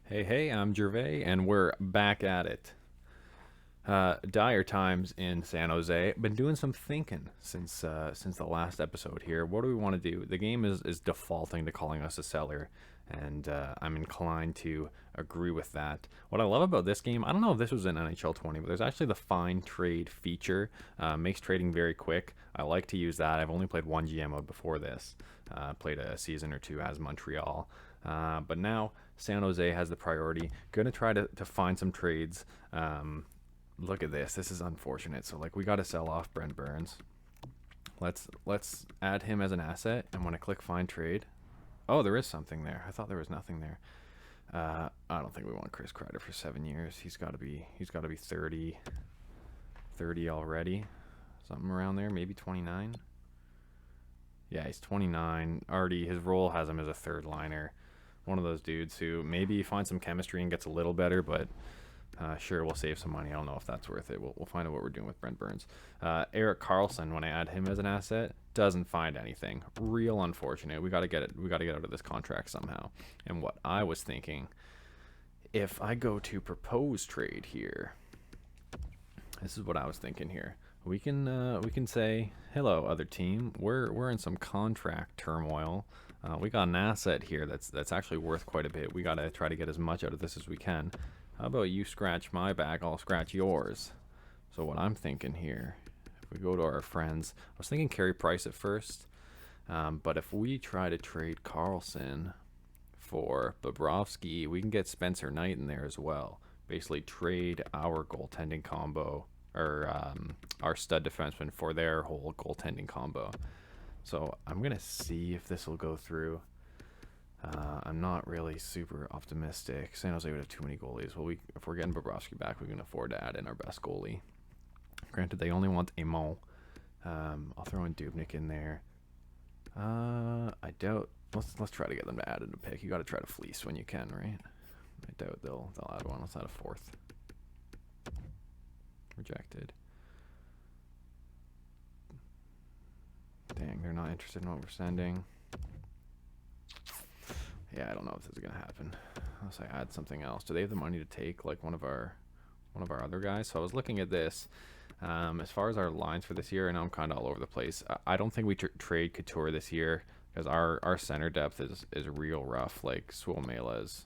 Hey, I'm Gervais, and we're back at it. Dire times in San Jose. Been doing some thinking since the last episode here. What do we want to do? The game is defaulting to calling us a seller, and I'm inclined to agree with that. What I love about this game, I don't know if this was in NHL 20, but there's actually the find trade feature. Makes trading very quick. I like to use that. I've only played one GM mode before this. Played a season or two as Montreal. But now San Jose has the priority. Gonna try to find some trades. Look at this. This is unfortunate. So like we got to sell off Brent Burns. Let's add him as an asset. And when I click find trade, oh, there is something there. I thought there was nothing there. I don't think we want Chris Kreider for 7 years. He's got to be 30 already, something around there. Maybe 29. Yeah, he's 29 already. His role has him as a third liner. One of those dudes who maybe finds some chemistry and gets a little better, but sure, we'll save some money. I don't know if that's worth it. We'll find out what we're doing with Brent Burns. Eric Carlson, when I add him as an asset, doesn't find anything. Real unfortunate. We got to get it. We got to get out of this contract somehow. And what I was thinking, if I go to propose trade here, this is what I was thinking here. We can say hello, other team. We're in some contract turmoil. We got an asset here that's actually worth quite a bit. We got to try to get as much out of this as we can. How about you scratch my back, I'll scratch yours. So what I'm thinking here, if we go to our friends, I was thinking Carey Price at first, but if we try to trade Carlson for Bobrovsky, we can get Spencer Knight in there as well. Basically trade our goaltending combo, or our stud defenseman for their whole goaltending combo. So I'm going to see if this will go through. I'm not really super optimistic. San Jose would have too many goalies. Well, if we're getting Bobrovsky back, we can afford to add in our best goalie. Granted, they only want Amon. I'll throw in Dubnik in there. I doubt. Let's try to get them to add in a pick. You got to try to fleece when you can, right? I doubt they'll add one. Let's add a fourth. Rejected. Dang, they're not interested in what we're sending. Yeah, I don't know if this is gonna happen unless I add something else. Do they have the money to take like one of our other guys? So I was looking at this. As far as our lines for this year, I know I'm kind of all over the place. I don't think we trade Couture this year because our center depth is real rough. Like Suomela's.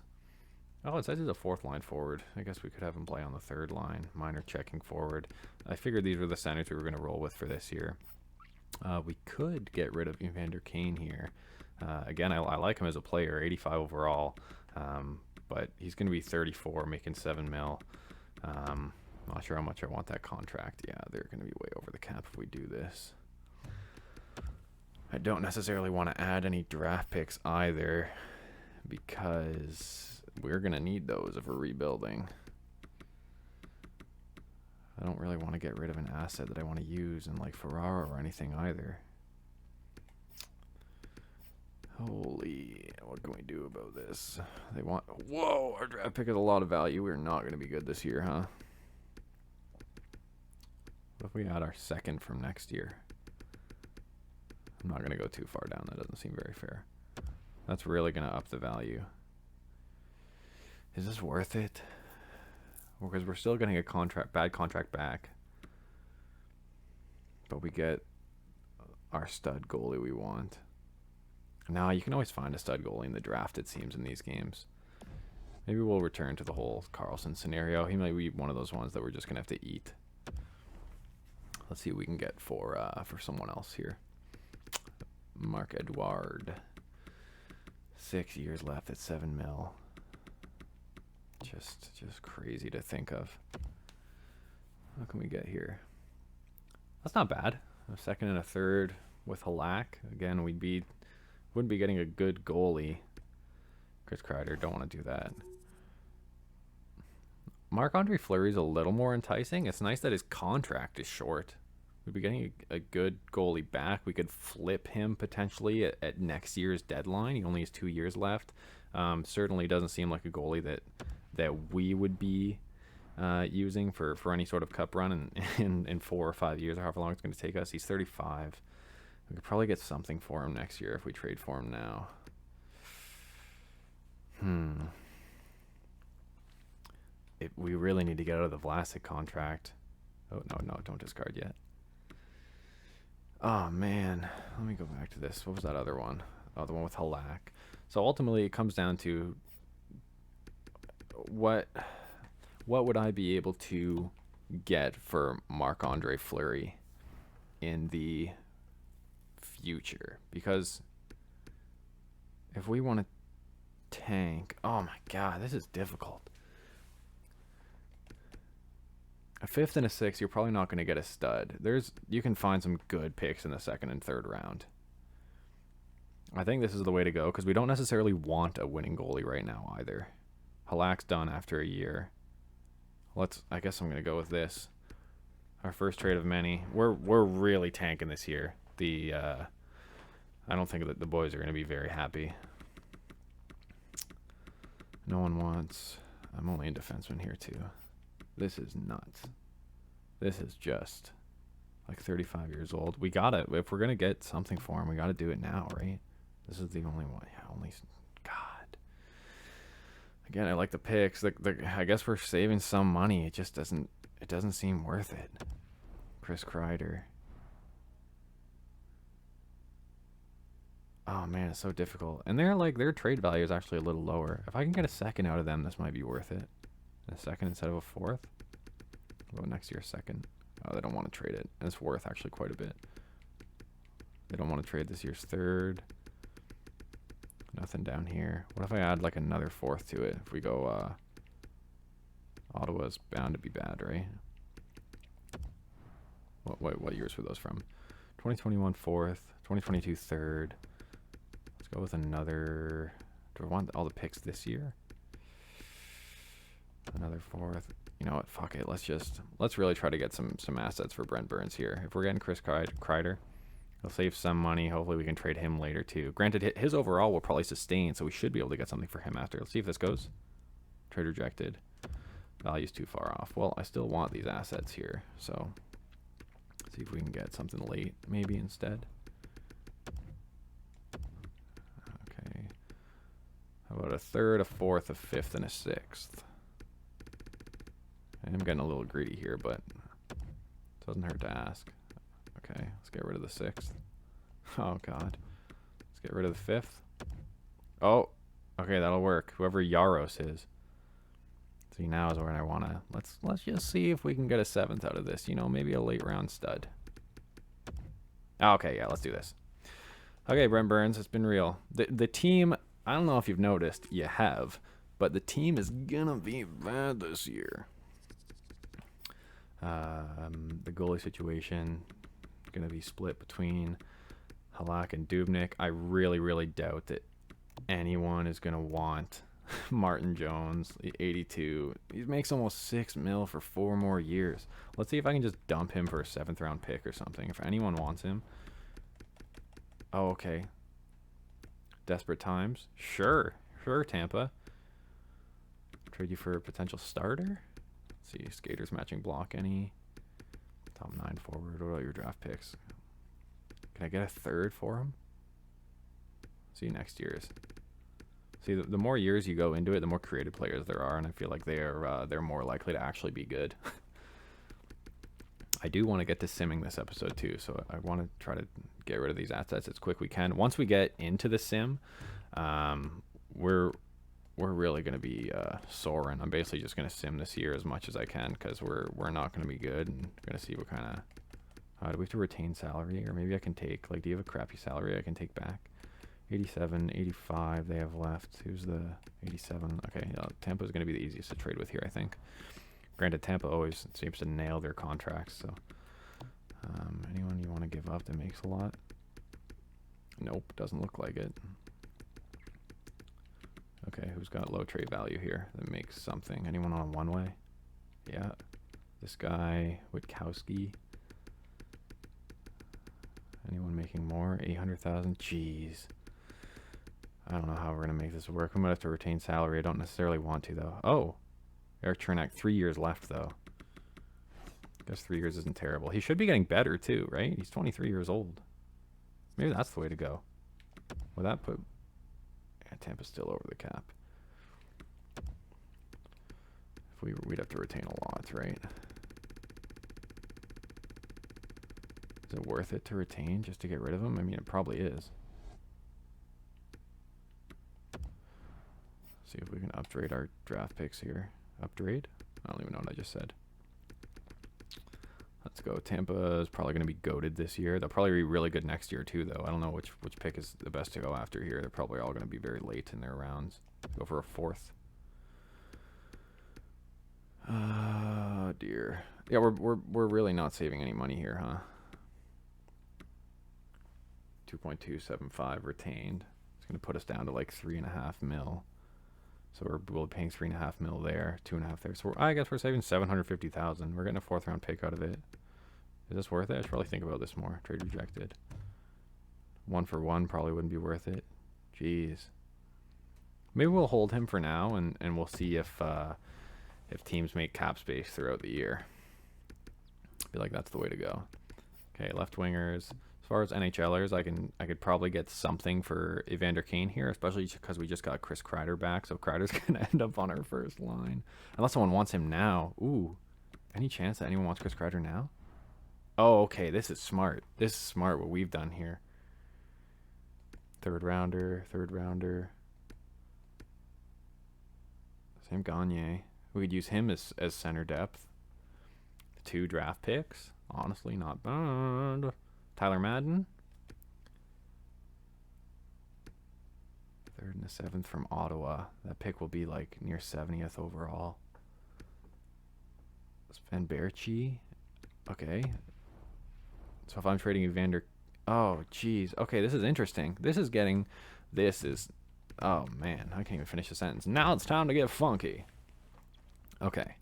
Oh, it says he's a fourth line forward. I guess we could have him play on the third line. Minor checking forward. I figured these were the centers we were going to roll with for this year. We could get rid of Evander Kane here. Again, I like him as a player, 85 overall, but he's going to be 34, making $7 million. Not sure how much I want that contract. Yeah, they're going to be way over the cap if we do this. I don't necessarily want to add any draft picks either because we're going to need those if we're rebuilding. I don't really want to get rid of an asset that I want to use in like Ferraro or anything either. Holy, what can we do about this? They want, whoa, our draft pick has a lot of value. We're not going to be good this year, huh? What if we add our second from next year? I'm not going to go too far down. That doesn't seem very fair. That's really going to up the value. Is this worth it? Because we're still getting a bad contract back. But we get our stud goalie we want. Now, you can always find a stud goalie in the draft, it seems, in these games. Maybe we'll return to the whole Carlson scenario. He might be one of those ones that we're just going to have to eat. Let's see what we can get for someone else here. Mark Edward. 6 years left at $7 million. Just crazy to think of. What can we get here? That's not bad. A second and a third with Halak. Again, wouldn't be getting a good goalie. Chris Kreider, don't want to do that. Marc-Andre Fleury's a little more enticing. It's nice that his contract is short. We'd be getting a good goalie back. We could flip him potentially at next year's deadline. He only has 2 years left. Certainly doesn't seem like a goalie that we would be using for any sort of cup run in 4 or 5 years, or however long it's going to take us. He's 35. We could probably get something for him next year if we trade for him now. we really need to get out of the Vlasic contract. Oh, no, don't discard yet. Oh, man. Let me go back to this. What was that other one? Oh, the one with Halak. So ultimately, it comes down to what would I be able to get for Marc-Andre Fleury in the future? Because if we want to tank, oh my god, this is difficult. A 5th and a 6th, you're probably not going to get a stud. You can find some good picks in the 2nd and 3rd round. I think this is the way to go because we don't necessarily want a winning goalie right now either. Halak's done after a year. I guess I'm going to go with this. Our first trade of many. We're really tanking this year. I don't think that the boys are going to be very happy. No one wants. I'm only in defenseman here too. This is nuts. This is just like 35 years old. We gotta, if we're gonna get something for him, we gotta do it now, right? This is the only one. Yeah, God. Again, I like the picks. I guess we're saving some money. It just doesn't seem worth it. Chris Kreider. Oh man, it's so difficult. And their trade value is actually a little lower. If I can get a 2nd out of them, this might be worth it. A 2nd instead of a 4th. What about next year's 2nd? Oh, they don't want to trade it. And it's worth actually quite a bit. They don't want to trade this year's 3rd. Nothing down here. What if I add like another 4th to it? If we go, Ottawa's bound to be bad, right? What years were those from? 2021 4th, 2022 3rd. Let's go with another. Do I want all the picks this year? Another 4th. You know what? Fuck it. Let's really try to get some assets for Brent Burns here. If we're getting Chris Kreider, he'll save some money. Hopefully we can trade him later too. Granted, his overall will probably sustain, so we should be able to get something for him after. Let's see if this goes. Trade rejected. Value's too far off. Well, I still want these assets here, so see if we can get something late maybe instead. Okay. How about a 3rd, a 4th, a 5th, and a 6th? I'm getting a little greedy here, but it doesn't hurt to ask. Okay, let's get rid of the 6th. Oh, God. Let's get rid of the 5th. Oh, okay, that'll work. Whoever Yaros is. See, now is where I want to... Let's just see if we can get a 7th out of this. You know, maybe a late round stud. Okay, yeah, let's do this. Okay, Brent Burns, it's been real. The team, I don't know if you've noticed. You have. But the team is going to be bad this year. The goalie situation going to be split between Halak and Dubnyk. I really, really doubt that anyone is going to want Martin Jones, 82. He makes almost $6 million for 4 more years. Let's see if I can just dump him for a 7th round pick or something. If anyone wants him. Oh, okay. Desperate times. Sure, Tampa. Trade you for a potential starter. See, skaters matching block any. Top 9 forward. What about your draft picks? Can I get a 3rd for him? See, next year's. See, the more years you go into it, the more creative players there are, and I feel like they're more likely to actually be good. I do want to get to simming this episode too, so I want to try to get rid of these assets as quick we can. Once we get into the sim, we're really going to be soaring. I'm basically just going to sim this year as much as I can because we're not going to be good, and going to see what kind of... do we have to retain salary? Or maybe I can take... Like, do you have a crappy salary I can take back? 87, 85 they have left. Who's the 87? Okay, Tampa's going to be the easiest to trade with here, I think. Granted, Tampa always seems to nail their contracts, so... anyone you want to give up that makes a lot? Nope, doesn't look like it. Okay, who's got low trade value here that makes something? Anyone on a one-way? Yeah. This guy, Witkowski. Anyone making more? 800,000? Jeez. I don't know how we're going to make this work. I'm going to have to retain salary. I don't necessarily want to, though. Oh! Eric Chernak, 3 years left, though. I guess 3 years isn't terrible. He should be getting better, too, right? He's 23 years old. Maybe that's the way to go. Would that put... Yeah, Tampa's still over the cap. If we'd have to retain a lot, right? Is it worth it to retain just to get rid of him? I mean, it probably is. See if we can upgrade our draft picks here. Upgrade? I don't even know what I just said. Let's go. Tampa is probably going to be goated this year. They'll probably be really good next year too, though. I don't know which pick is the best to go after here. They're probably all going to be very late in their rounds. Go for a 4th. Oh dear. Yeah, we're really not saving any money here, huh? 2.275 retained. It's going to put us down to like 3.5 mil. So we're paying 3.5 mil there, 2.5 there. So I guess we're saving 750,000. We're getting a 4th round pick out of it. Is this worth it? I should probably think about this more. Trade rejected. 1 for 1 probably wouldn't be worth it. Jeez. Maybe we'll hold him for now, and we'll see if teams make cap space throughout the year. I feel like that's the way to go. Okay, left wingers. As far as NHLers, I could probably get something for Evander Kane here, especially because we just got Chris Kreider back. So Kreider's gonna end up on our first line, unless someone wants him now. Ooh, any chance that anyone wants Chris Kreider now? Oh, okay, this is smart. This is smart what we've done here. Third rounder. Same Gagne. We could use him as center depth. 2 draft picks. Honestly, not bad. Tyler Madden. 3rd and a 7th from Ottawa. That pick will be like near 70th overall. Sven Berchi. Okay. So if I'm trading Evander... Oh, jeez. Okay, this is interesting. Oh, man. I can't even finish the sentence. Now it's time to get funky. Okay.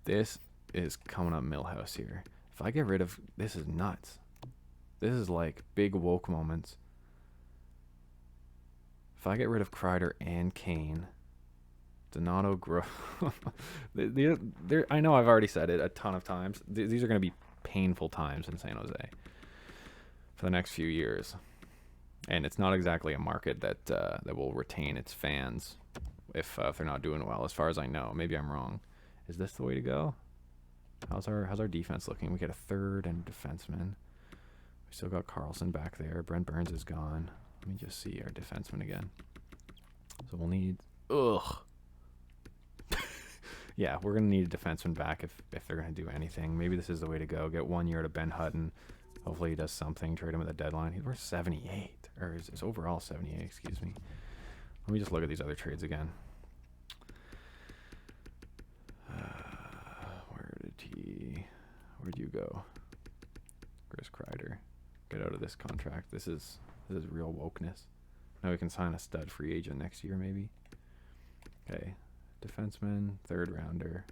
This is coming up Millhouse here. If I get rid of... This is nuts. This is like big woke moments. If I get rid of Kreider and Kane, Donato I know I've already said it a ton of times. These are going to be painful times in San Jose for the next few years. And it's not exactly a market that will retain its fans if they're not doing well, as far as I know. Maybe I'm wrong. Is this the way to go? How's our defense looking? We get a 3rd and defenseman. We still got Carlson back there. Brent Burns is gone. Let me just see our defenseman again. So we'll need... Ugh. Yeah, we're going to need a defenseman back if they're going to do anything. Maybe this is the way to go. Get 1 year to Ben Hutton. Hopefully he does something. Trade him at the deadline. We're 78. Or is overall 78, excuse me. Let me just look at these other trades again. Where'd you go? Chris Kreider. Get out of this contract. This is real wokeness. Now we can sign a stud free agent next year, maybe. Okay. Defenseman, 3rd rounder.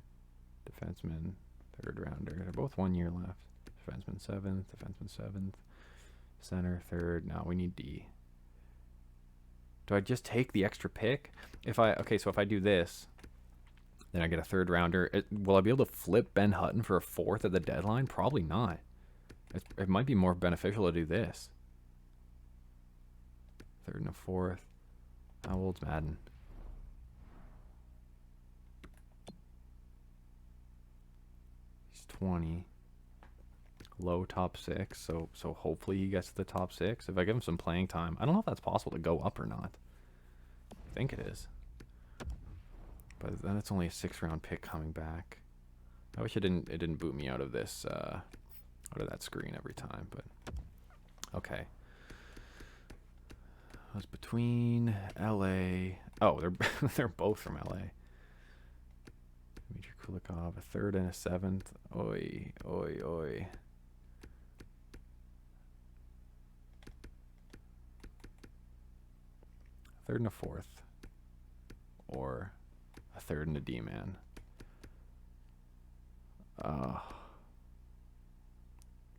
Defenseman, 3rd rounder. They're both 1 year left. Defenseman 7th. Center, 3rd. Now we need D. Do I just take the extra pick? So if I do this, then I get a 3rd rounder. Will I be able to flip Ben Hutton for a 4th at the deadline? Probably not. It might be more beneficial to do this. 3rd and a 4th. How old's Madden? He's 20. Low top 6. So hopefully he gets to the top 6. If I give him some playing time. I don't know if that's possible to go up or not. I think it is. But then it's only a 6th round pick coming back. I wish it didn't boot me out of this out of that screen every time, but okay. I was between LA. Oh, they're both from LA. Dmitry Kulikov, a 3rd and a 7th. Oi, oi, oi. A 3rd and a 4th. Or a 3rd and a D-man.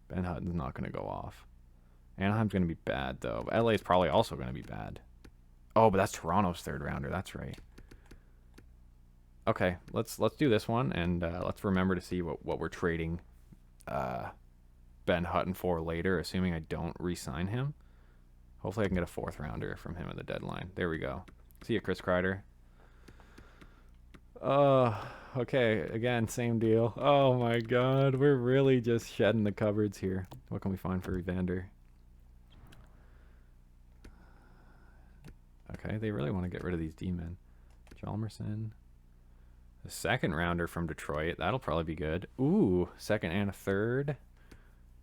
Ben Hutton's not going to go off. Anaheim's going to be bad, though. But LA's probably also going to be bad. Oh, but that's Toronto's 3rd rounder. That's right. Okay, let's do this one, and let's remember to see what we're trading Ben Hutton for later, assuming I don't re-sign him. Hopefully I can get a 4th rounder from him at the deadline. There we go. See ya, Chris Kreider. Okay, again, same deal. Oh my god, we're really just shedding the cupboards here. What can we find for Evander? Okay, they really want to get rid of these D-men. Chalmerson. A second rounder from Detroit. That'll probably be good. Ooh, second and a third.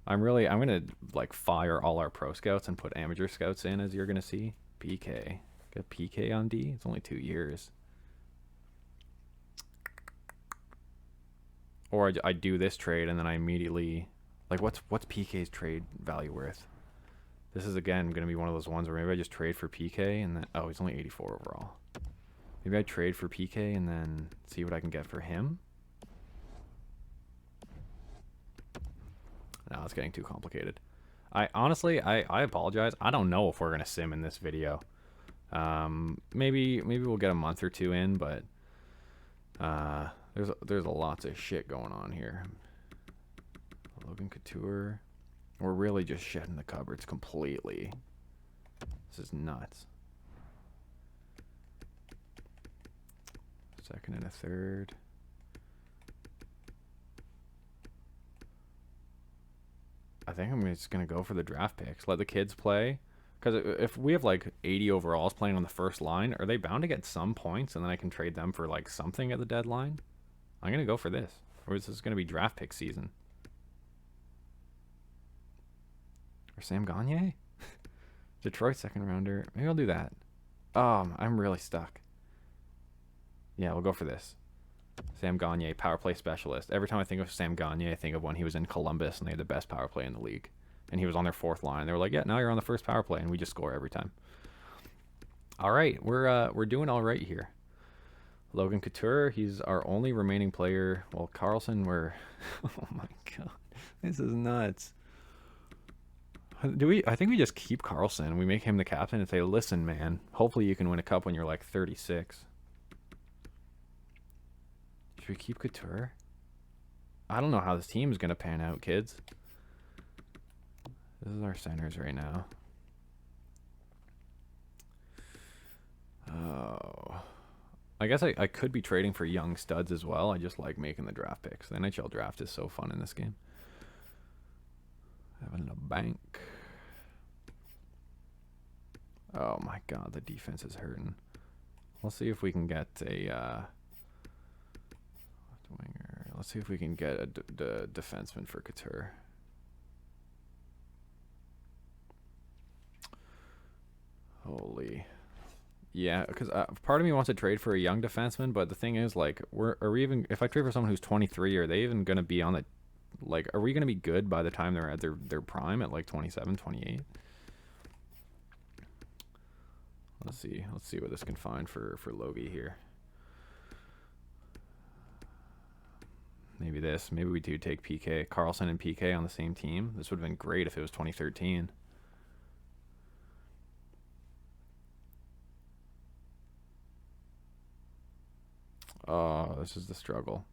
I'm gonna like fire all our pro scouts and put amateur scouts in, as you're gonna see. PK. Get PK on D. It's only 2 years. Or I do this trade and then I immediately, like, what's PK's trade value worth? This is again gonna be one of those ones where maybe I just trade for PK and then, oh, he's only 84 overall. Maybe I trade for PK and then see what I can get for him. No, it's getting too complicated. I honestly, I apologize. I don't know if we're gonna sim in this video. Maybe we'll get a month or two in, but there's lots of shit going on here. Logan Couture. We're really just shedding the cupboards completely. This is nuts. Second and a third. I think I'm just going to go for the draft picks. Let the kids play. Because if we have like 80 overalls playing on the first line, are they bound to get some points and then I can trade them for like something at the deadline? I'm going to go for this. Or is this going to be draft pick season? Or Sam Gagne? Detroit second rounder. Maybe I'll do that. I'm really stuck. Yeah, we'll go for this. Sam Gagne, power play specialist. Every time I think of Sam Gagne, I think of when he was in Columbus and they had the best power play in the league. And he was on their fourth line. They were like, yeah, now you're on the first power play, and we just score every time. All right, we're doing all right here. Logan Couture, he's our only remaining player. Well, Carlson, we're... oh my god, this is nuts. I think we just keep Carlson. We make him the captain and say, listen, man, hopefully you can win a cup when you're like 36. Should we keep Couture? I don't know how this team is going to pan out, kids. This is our centers right now. Oh. I guess I could be trading for young studs as well. I just like making the draft picks. The NHL draft is so fun in this game. Having a bank. Oh my god, the defense is hurting. Let's see if we can get a winger. Let's see if we can get a defenseman for Couture. Holy. Yeah, because part of me wants to trade for a young defenseman, but the thing is, like, are we even, if I trade for someone who's 23, are they even going to be on the, like, are we going to be good by the time they're at their prime at like 27, 28? Let's see what this can find for Logie here. Maybe this. Maybe we do take PK, Carlson and PK on the same team. This would have been great if it was 2013. Oh, this is the struggle.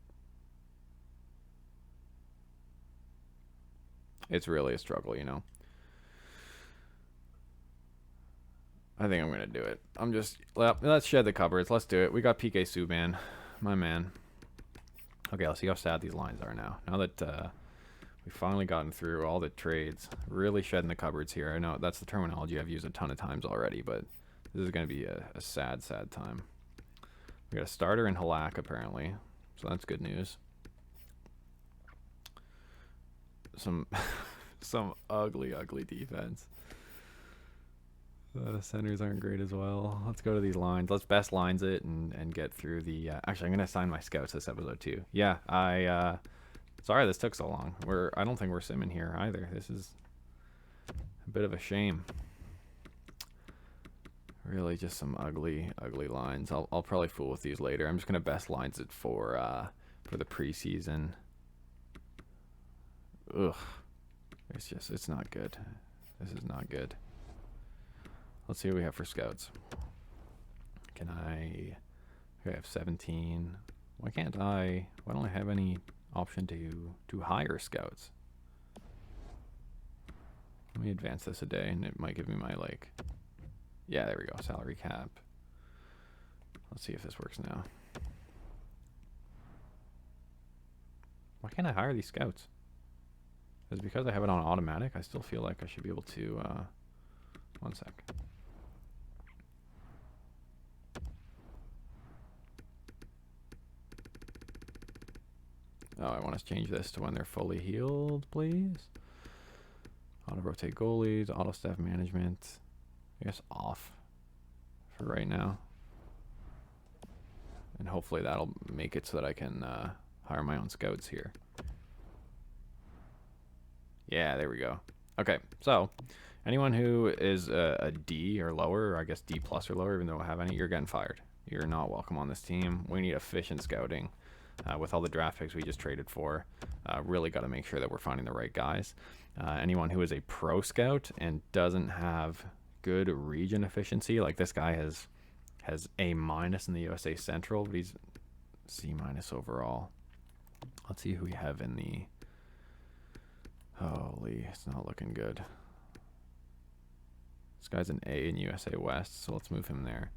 It's really a struggle, you know. I think I'm going to do it. Let's shed the cupboards. Let's do it. We got PK Subban, my man. Okay, let's see how sad these lines are now. Now that we've finally gotten through all the trades, really shedding the cupboards here. I know that's the terminology I've used a ton of times already, but this is going to be a sad, sad time. We got a starter in Halak, apparently, so that's good news. Some ugly defense. The centers aren't great as well. Let's go to these lines. Let's best lines it and get through the... actually, I'm going to assign my scouts this episode too. Yeah, sorry this took so long. I don't think we're simming here either. This is a bit of a shame. Really just some ugly lines. I'll probably fool with these later. I'm just going to best lines it for the preseason. Ugh. It's not good. This is not good. Let's see what we have for scouts. I have 17. Why don't I have any option to hire scouts? Let me advance this a day and it might give me my, like, yeah, there we go, salary cap. Let's see if this works now. Why can't I hire these scouts? Is it because I have it on automatic? I still feel like I should be able to. One sec. Oh, I want to change this to when they're fully healed, please. Auto rotate goalies, auto staff management. I guess off for right now. And hopefully that'll make it so that I can hire my own scouts here. Yeah, there we go. Okay, so anyone who is a D or lower, or I guess D plus or lower, even though I don't have any, you're getting fired. You're not welcome on this team. We need efficient scouting. With all the draft picks we just traded for, really got to make sure that we're finding the right guys. Anyone who is a pro scout and doesn't have good region efficiency, like this guy has A- in the USA Central, but he's C- overall. Let's see who we have in the... Holy, it's not looking good. This guy's an A in USA West, so let's move him there.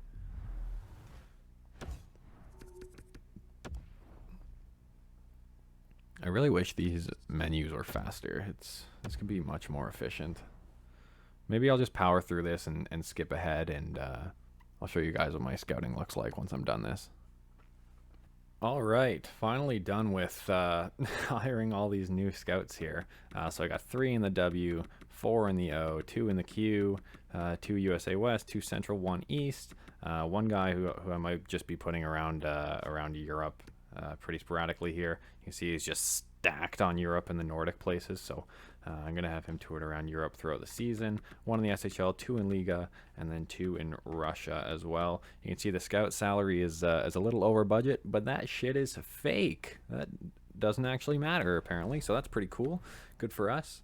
I really wish these menus were faster. This could be much more efficient. Maybe I'll just power through this and skip ahead, and I'll show you guys what my scouting looks like once I'm done this. All right, finally done with hiring all these new scouts here. So I got 3 in the W, 4 in the O, 2 in the Q, 2 USA West, 2 Central, 1 East. One guy who I might just be putting around Europe pretty sporadically here. You can see he's just stacked on Europe and the Nordic places, so I'm going to have him toured around Europe throughout the season. 1 in the SHL, 2 in Liga, and then 2 in Russia as well. You can see the scout salary is a little over budget, but that shit is fake. That doesn't actually matter, apparently, so that's pretty cool. Good for us.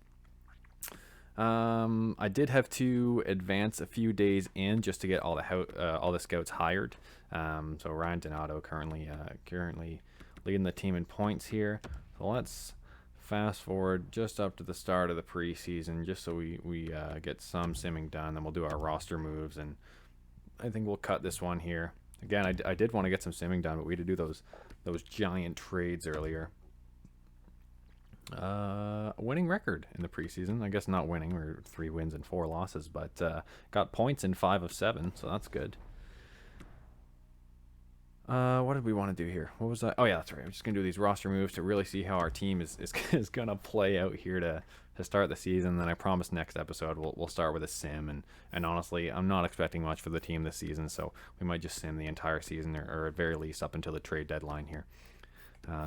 I did have to advance a few days in just to get all the scouts hired. So Ryan Donato currently leading the team in points here. So let's fast forward just up to the start of the preseason, just so we get some simming done. Then we'll do our roster moves, and I think we'll cut this one here. Again, I did want to get some simming done, but we had to do those giant trades earlier. Winning record in the preseason. I guess not winning. We're 3 wins and 4 losses, but got points in 5 of 7, so that's good. What did we want to do here? What was that? Oh yeah, that's right. I'm just gonna do these roster moves to really see how our team is gonna play out here to start the season. Then I promise next episode we'll start with a sim, and honestly, I'm not expecting much for the team this season, so we might just sim the entire season, or at very least up until the trade deadline here.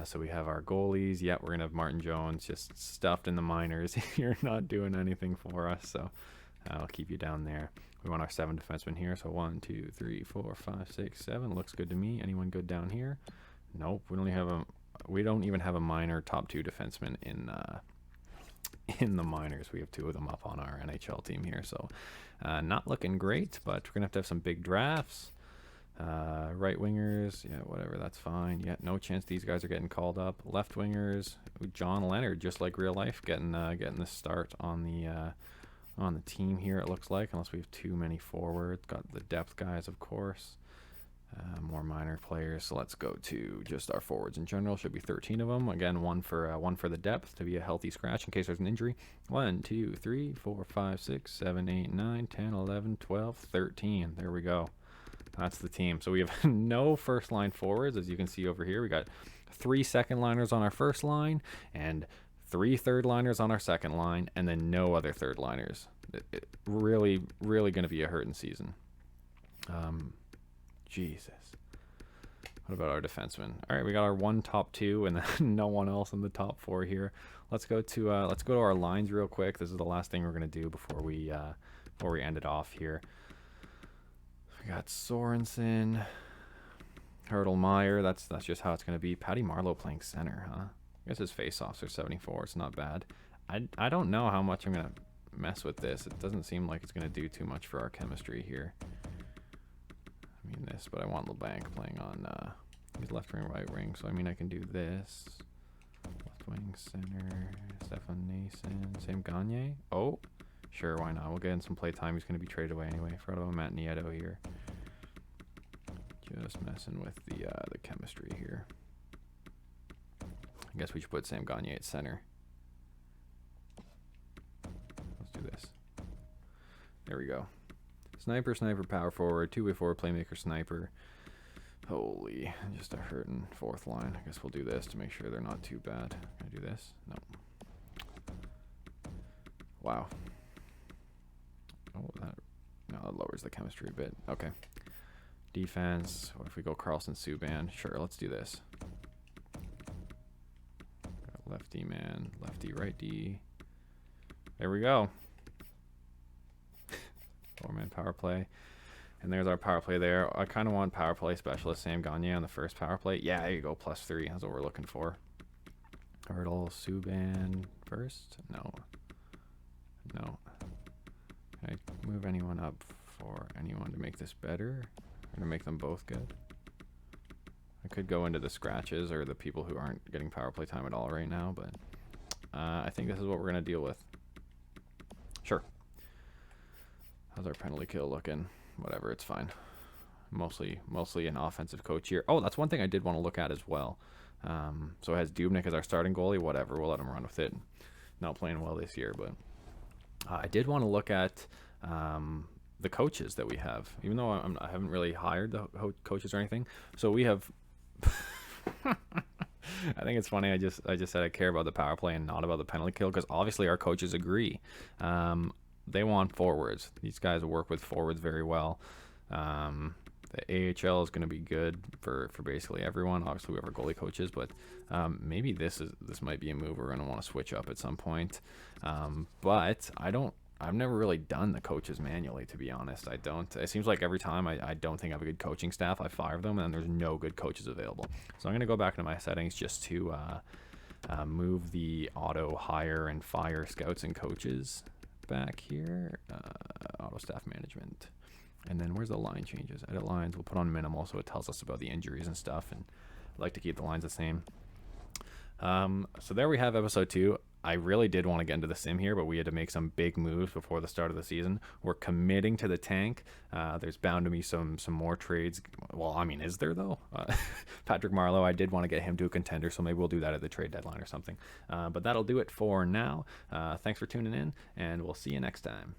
So we have our goalies. Yeah, we're going to have Martin Jones just stuffed in the minors. You're not doing anything for us, so I'll keep you down there. We want our 7 defensemen here. So 1, 2, 3, 4, 5, 6, 7. Looks good to me. Anyone good down here? Nope. We don't even have a minor top 2 defenseman in the minors. We have 2 of them up on our NHL team here. So not looking great, but we're going to have some big drafts. Right wingers, yeah, whatever, that's fine. Yeah, no chance these guys are getting called up. Left wingers, John Leonard, just like real life, getting the start on the team here. It looks like, unless we have too many forwards. Got the depth guys, of course. More minor players. So let's go to just our forwards in general. Should be 13 of them. Again, one for the depth to be a healthy scratch in case there's an injury. 1, 2, 3, 4, 5, 6, 7, 8, 9, 10, 11, 12, 13. There we go. That's the team. So we have no first line forwards, as you can see over here. We got 3 second liners on our first line and 3 third liners on our second line, and then no other third liners. Really going to be a hurting season. Jesus. What about our defensemen? All right, we got our 1 top 2 and then no one else in the top 4 here. Let's go to our lines real quick. This is the last thing we're going to do before we end it off here. We got Sorensen, Hurdle-Meyer. That's just how it's going to be. Patty Marleau playing center, huh? I guess his face-offs are 74. It's not bad. I don't know how much I'm going to mess with this. It doesn't seem like it's going to do too much for our chemistry here. I mean this, but I want LeBanc playing on his left wing, right wing. So I mean I can do this. Left wing, center, Stefan Nason, same Gagne. Oh. Sure, why not? We'll get in some play time. He's going to be traded away anyway. Fredo Matt Nieto here. Just messing with the chemistry here. I guess we should put Sam Gagner at center. Let's do this. There we go. Sniper, power forward, two-way forward, playmaker, sniper. Holy, just a hurting fourth line. I guess we'll do this to make sure they're not too bad. Can I do this? No. Wow. Oh, that lowers the chemistry a bit. Okay. Defense. What if we go Carlson Subban? Sure, let's do this. Got lefty man, lefty, right D. There we go. 4-man power play. And there's our power play there. I kind of want power play specialist Sam Gagner on the first power play. Yeah, there you go, +3. That's what we're looking for. Hurdle, Subban first? No. No. Can I move anyone up for anyone to make this better? Or to make them both good? I could go into the scratches or the people who aren't getting power play time at all right now, but I think this is what we're going to deal with. Sure. How's our penalty kill looking? Whatever, it's fine. Mostly an offensive coach here. Oh, that's one thing I did want to look at as well. So it has Dubnyk as our starting goalie. Whatever, we'll let him run with it. Not playing well this year, but I did want to look at the coaches that we have. Even though I haven't really hired the coaches or anything. So we have. I think it's funny. I just said I care about the power play and not about the penalty kill because obviously our coaches agree. They want forwards. These guys work with forwards very well. The AHL is going to be good for basically everyone. Obviously, we have our goalie coaches, but maybe this might be a move we're going to want to switch up at some point. But I've never really done the coaches manually, to be honest. I don't. It seems like every time I don't think I have a good coaching staff, I fire them, and there's no good coaches available. So I'm going to go back into my settings just to move the auto hire and fire scouts and coaches back here. Auto staff management. And then where's the line changes? Edit lines. We'll put on minimal so it tells us about the injuries and stuff. And I like to keep the lines the same. So there we have episode 2. I really did want to get into the sim here, but we had to make some big moves before the start of the season. We're committing to the tank. There's bound to be some more trades. Well, I mean, is there though? Patrick Marleau, I did want to get him to a contender, so maybe we'll do that at the trade deadline or something. But that'll do it for now. Thanks for tuning in, and we'll see you next time.